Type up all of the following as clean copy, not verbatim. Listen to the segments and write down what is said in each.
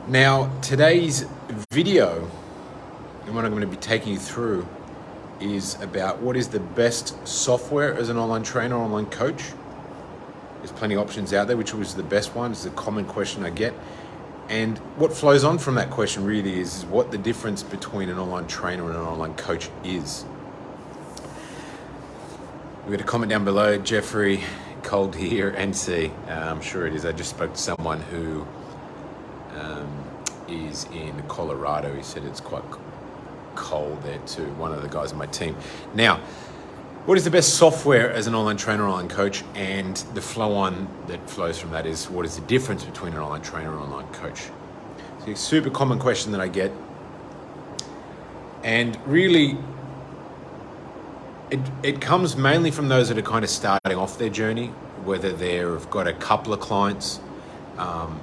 Now, today's video, and what I'm going to be taking you through, is about what is the best software as an online trainer, online coach. There's plenty of options out there. Which was the best one? It's a common question I get. And what flows on from that question really is what the difference between an online trainer and an online coach is. We got a comment down below, Jeffrey, cold here, NC. I'm sure it is. I just spoke to someone who is in Colorado. He said it's quite cold there too, one of the guys on my team. Now, what is the best software as an online trainer, online coach? And the flow on that flows from that is what is the difference between an online trainer and an online coach? It's a super common question that I get. And really, it comes mainly from those that are kind of starting off their journey, whether they've got a couple of clients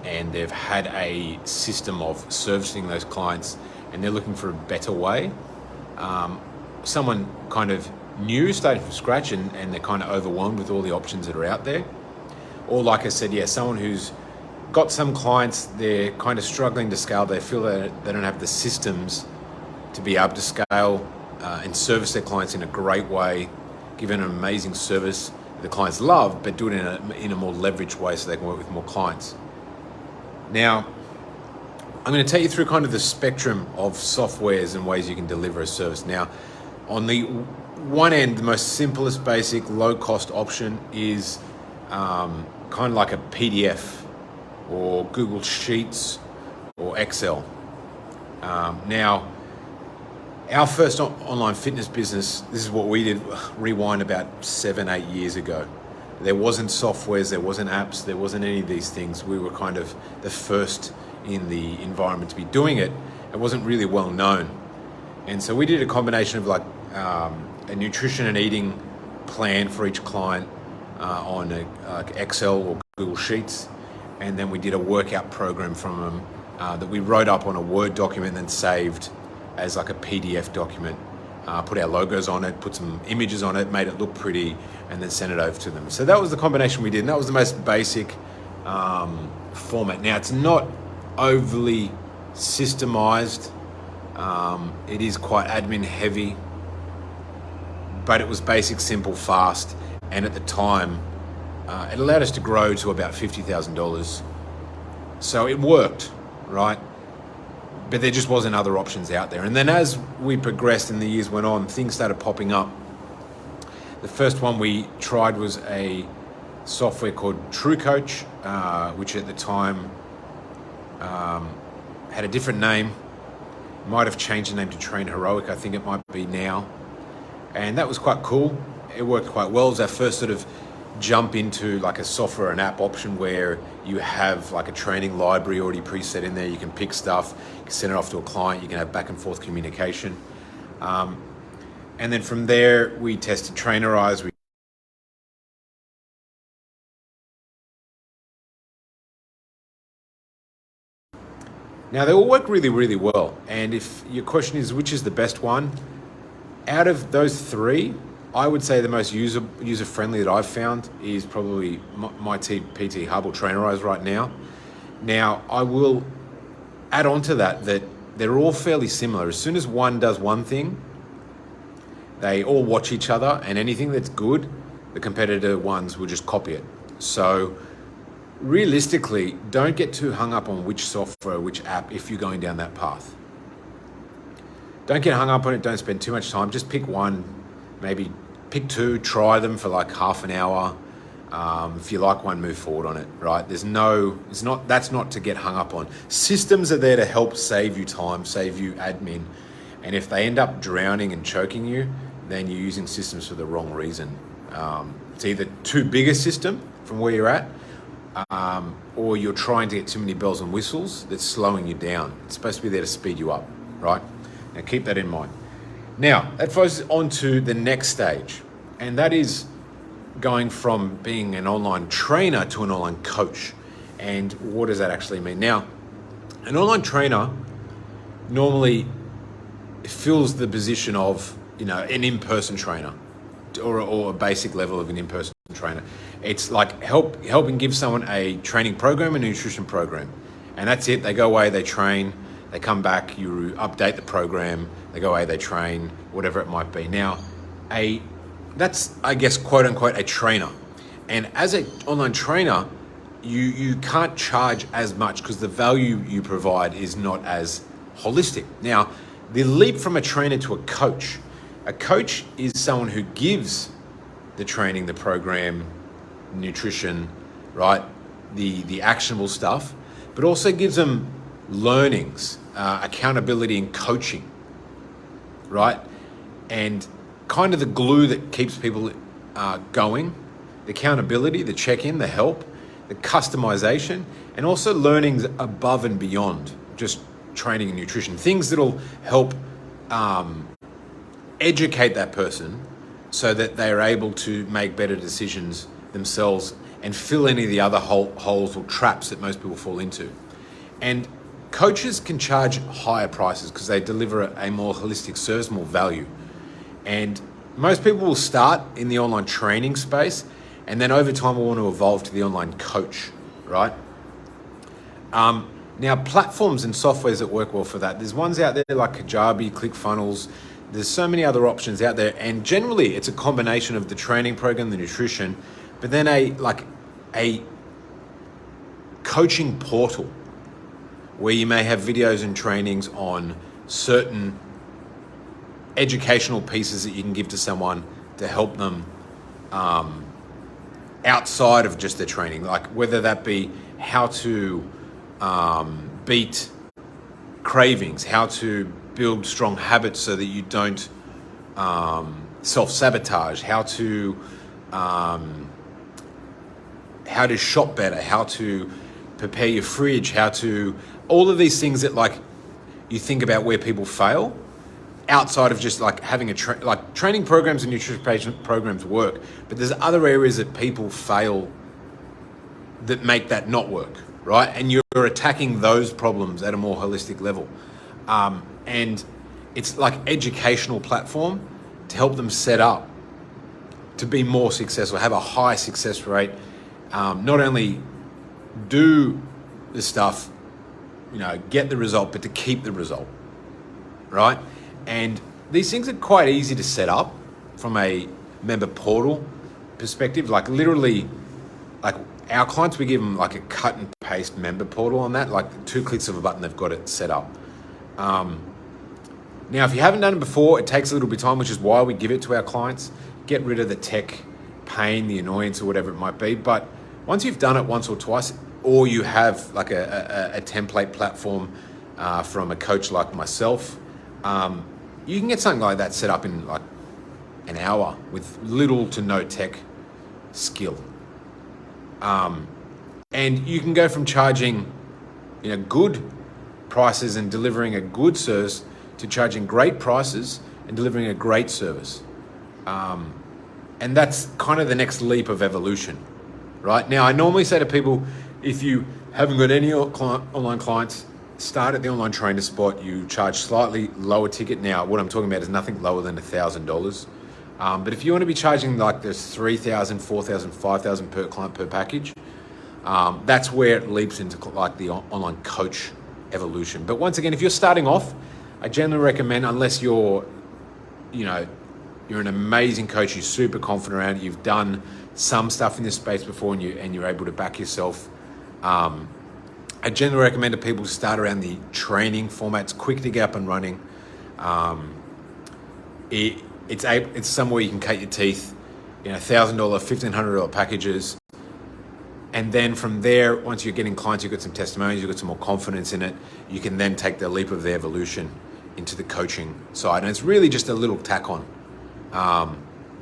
and they've had a system of servicing those clients and they're looking for a better way. Someone kind of new, starting from scratch, and they're kind of overwhelmed with all the options that are out there. Or like I said, someone who's got some clients, they're kind of struggling to scale. They feel that they don't have the systems to be able to scale and service their clients in a great way, give an amazing service that the clients love, but do it in a more leveraged way so they can work with more clients. Now, I'm going to take you through kind of the spectrum of softwares and ways you can deliver a service. Now, on the one end, the most simplest, basic, low-cost option is kind of like a PDF or Google Sheets or Excel. Now, our first online fitness business, this is what we did, rewind about 7-8 years ago. There wasn't softwares, there wasn't apps, there wasn't any of these things. We were kind of the first in the environment to be doing it. It wasn't really well known. And so we did a combination of like a nutrition and eating plan for each client on Excel or Google Sheets. And then we did a workout program from them that we wrote up on a Word document and then saved as like a PDF document. Put our logos on it, put some images on it, made it look pretty, and then sent it over to them. So that was the combination we did, and that was the most basic format. Now, it's not overly systemized. It is quite admin heavy, but it was basic, simple, fast, and at the time, it allowed us to grow to about $50,000. So it worked, right? But there just wasn't other options out there. And then as we progressed and the years went on, things started popping up. The first one we tried was a software called TrueCoach, which at the time had a different name. Might have changed the name to Train Heroic, I think it might be now. And that was quite cool. It worked quite well. It was our first sort of jump into like a software and app option where you have like a training library already preset in there. You can pick stuff, you can send it off to a client, you can have back and forth communication. And then from there, we tested Trainerize. Now they all work really, really well. And if your question is which is the best one, out of those three, I would say the most user-friendly that I've found is probably my PT Hub or Trainerize right now. Now, I will add on to that they're all fairly similar. As soon as one does one thing, they all watch each other, and anything that's good, the competitor ones will just copy it. So realistically, don't get too hung up on which software, which app, if you're going down that path. Don't get hung up on it, don't spend too much time, just pick one. Maybe pick two, try them for like half an hour. If you like one, move forward on it, right? That's not to get hung up on. Systems are there to help save you time, save you admin. And if they end up drowning and choking you, then you're using systems for the wrong reason. It's either too big a system from where you're at, or you're trying to get too many bells and whistles that's slowing you down. It's supposed to be there to speed you up, right? Now keep that in mind. Now, that flows on to the next stage, and that is going from being an online trainer to an online coach. And what does that actually mean? Now, an online trainer normally fills the position of, an in-person trainer or a basic level of an in-person trainer. It's like helping give someone a training program and a nutrition program. And that's it. They go away, they train, they come back, you update the program, they go away, they train, whatever it might be. Now, that's, I guess, quote unquote, a trainer. And as an online trainer, you can't charge as much because the value you provide is not as holistic. Now, the leap from a trainer to a coach is someone who gives the training, the program, nutrition, right? The actionable stuff, but also gives them learnings, accountability and coaching, right? And kind of the glue that keeps people going, the accountability, the check-in, the help, the customization, and also learnings above and beyond just training and nutrition, things that'll help educate that person so that they're able to make better decisions themselves and fill any of the other holes or traps that most people fall into. And coaches can charge higher prices because they deliver a more holistic service, more value. And most people will start in the online training space and then over time will want to evolve to the online coach, right? Now, platforms and softwares that work well for that, there's ones out there like Kajabi, ClickFunnels. There's so many other options out there. And generally, it's a combination of the training program, the nutrition, but then a coaching portal where you may have videos and trainings on certain educational pieces that you can give to someone to help them outside of just their training, like whether that be how to beat cravings, how to build strong habits so that you don't self-sabotage, how to shop better, how to prepare your fridge, how to, all of these things that like you think about where people fail outside of just like having training programs and nutrition programs work, but there's other areas that people fail that make that not work, right? And you're attacking those problems at a more holistic level. And it's like educational platform to help them set up to be more successful, have a high success rate, not only do the stuff, get the result, but to keep the result, right? And these things are quite easy to set up from a member portal perspective. Like literally, like our clients, we give them like a cut and paste member portal on that, like 2 clicks of a button, they've got it set up. Now, if you haven't done it before, it takes a little bit of time, which is why we give it to our clients. Get rid of the tech pain, the annoyance, or whatever it might be. But once you've done it once or twice, or you have like a template platform from a coach like myself, you can get something like that set up in like an hour with little to no tech skill. And you can go from charging, good prices and delivering a good service to charging great prices and delivering a great service. And that's kind of the next leap of evolution, right? Now, I normally say to people, if you haven't got any online clients, start at the online trainer spot. You charge slightly lower ticket. Now, what I'm talking about is nothing lower than $1,000. But if you want to be charging like there's $3,000, $4,000, $5,000 per client per package, that's where it leaps into like the online coach evolution. But once again, if you're starting off, I generally recommend, unless you're an amazing coach, you're super confident around it, you've done some stuff in this space before and you're able to back yourself. I generally recommend to people to start around the training format. It's quick to get up and running. It's somewhere you can cut your teeth, $1,000, $1,500 packages. And then from there, once you're getting clients, you've got some testimonials, you've got some more confidence in it, you can then take the leap of the evolution into the coaching side. And it's really just a little tack on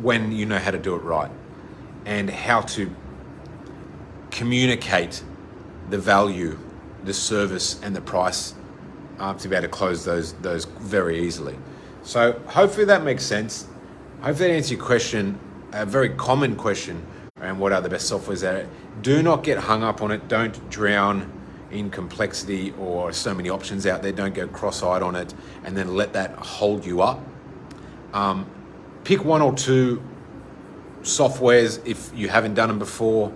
when you know how to do it right and how to communicate the value, the service, and the price to be able to close those very easily. So hopefully that makes sense. Hopefully that answers your question, a very common question around what are the best softwares out there. Do not get hung up on it. Don't drown in complexity or so many options out there. Don't go cross-eyed on it and then let that hold you up. Pick 1 or 2 softwares if you haven't done them before.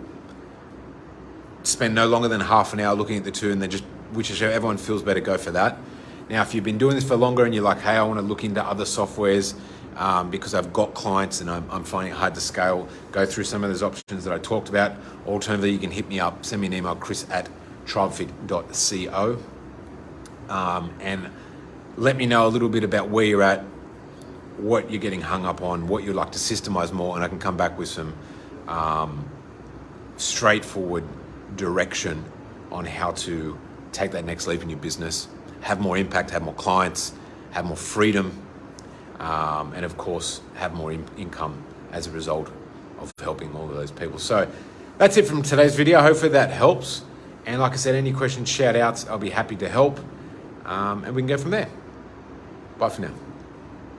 Spend no longer than half an hour looking at the 2 and then just whichever everyone feels better, go for that. Now, if you've been doing this for longer and you're like, hey, I want to look into other softwares because I've got clients and I'm finding it hard to scale, go through some of those options that I talked about. Alternatively, you can hit me up, send me an email, chris@tribefit.co, and let me know a little bit about where you're at, what you're getting hung up on, what you'd like to systemize more, and I can come back with some straightforward direction on how to take that next leap in your business, have more impact, have more clients, have more freedom, and of course, have more income as a result of helping all of those people. So that's it from today's video. Hopefully that helps. And like I said, any questions, shout outs, I'll be happy to help. And we can go from there. Bye for now.